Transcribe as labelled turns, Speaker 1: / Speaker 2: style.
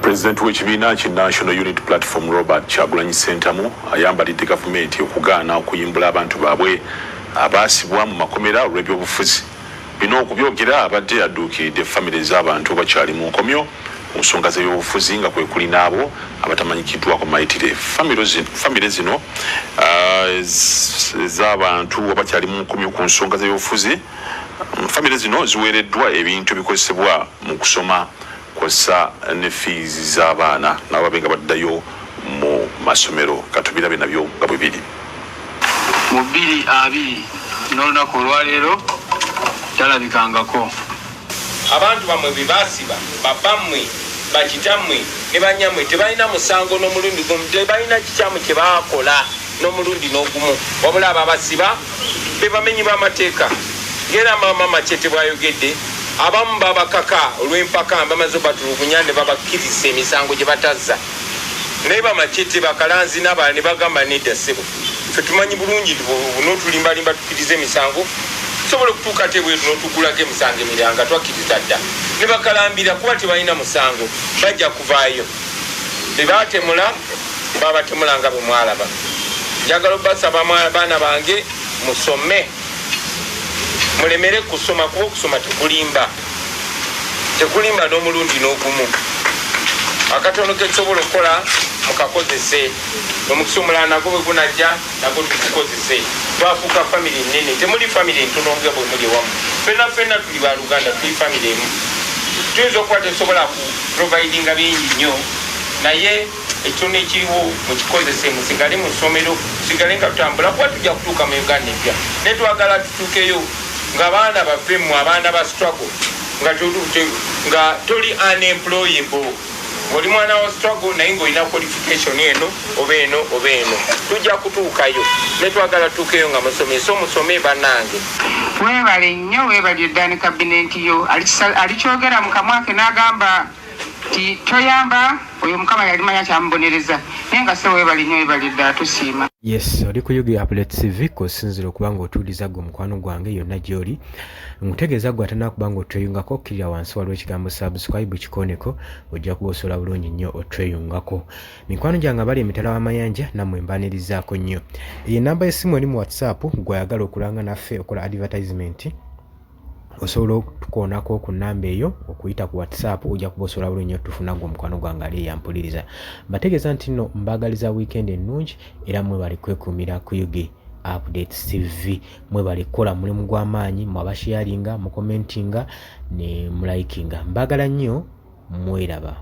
Speaker 1: President w'ekibiina ki National Unity Platform Robert Kyagulanyi Ssentamu ayambalidde gavumenti okugaana okuyimbula abantu baabwe abaasibwa mu makomera olw'ebyobufuzi. Bino okubyogera abadde adduukiridde famire z'abantu bakyali mu nkomyo ku nsonga z'ebyobufuzi nga kwe kuli n'abo abatamanyikiddwako mayitire. Famire zino z'abantu abakyali mu nkomyo ku nsonga z'ebyobufuzi, famire zino ziweereddwa ebintu ebikozesebwa mu kusoma kw'ossa ne fees z'abaana n'ababe nga baddayo mu masomero. Katubirabe nabyo nga bwe biri.
Speaker 2: Mu 2020 n'olunaku olwaleero talabikangako.
Speaker 3: Abantu bamwe bibasiba babammwe bakitammwe ne banyammwe tebalina musango n'omulundi gumu, tebalina kikyamu kye baakola n'omulundi n'ogumu, wabula ababasiba be bamenyi b'amateeka. Ngera mama Machete bwayogedde, abamu babakaka olw'empaka bamaze batulugunya ne babakkiriza emisango gye batazza. Naye Machete bakalanzi n'abalala ne bagamba nedda ssebo, ffe tumanyi bulungi n'otulimbalimba tukkiriza emisango, tusobola okutuuka ate bwetu n'otugulako emisango emiranga twakkiriza dda. Ne bakalambira kuba tebalina musango bajja kuvaayo. Be baatemula babatemula nga bwe mwalaba. Njagala obbasaba abaana bange musome, mulemere kusoma kuba okusoma tekulimba n'omulundi n'ogumu. Akatono ke tusobola okukola mukakozese, omukisa omulala nagwo bwe gunajja nagwo tukukozese. Twafuuka famire nnene, temuli famire ntono nga bwe muli wamu. Ffenna tuli baluganda, tuli famire emu. Tuyinza okuba tetusobola ku providinga bingi nnyo, naye ekitono ekiriwo mukikozese, musigale mu ssomero, tusigale nga tutambula kuba tujja kutuuka mu Uganda empya. Naye twagala tutuukeyo ng'abaana baffe mmwe abaana ba struggle nga toli unemployable. Oli mwana wa struggle naye ng'olina qualification eno oba eno tujja kutuukayo. Ne twagala tutuukeyo nga musome, so musome bannange.
Speaker 4: Weebale nnyo, weebale Dani kabinenti yo alikyogera mu kamwa ke n'agamba ti toyamba oyo Mukama yali manya kyamubonereza, naye nga se weebale nnyo, weebale dda tusiima.
Speaker 5: Yes, oli ku Yugi Update TV kosinzira okuba ng'otuuliza gwe mukwano gwange yonna gy'oli. Nkutegeeza gwe atana kuba ng'otweyungako, okkirira wansi waliwo ekigambo subscribe kikoneko, ojja kuba osobola bulungi nnyo otweyungako. Mikwano gyange abali emitala w'amayanja nammwe mbaanirizaako nnyo. Ye namba y'essimu eri mu WhatsApp gw'ayagala okulanga naffe okola advertisement. Osobola okutukoonako ku nnamba eyo okuyita ku WhatsApp, ojja kuba osobola bulungi tufuna gwe mukwano gwange ali eyampuliriza. Mbategeeza nti nno mbaagaliza weekend ennungi era mwe bali kwekuumira ku Yugi Update TV. Mwe bali kukola mulimu gw'amaanyi, mwabasharinga, mukomentinga ne mulayikinga. Mbaagala nnyo, mweraba.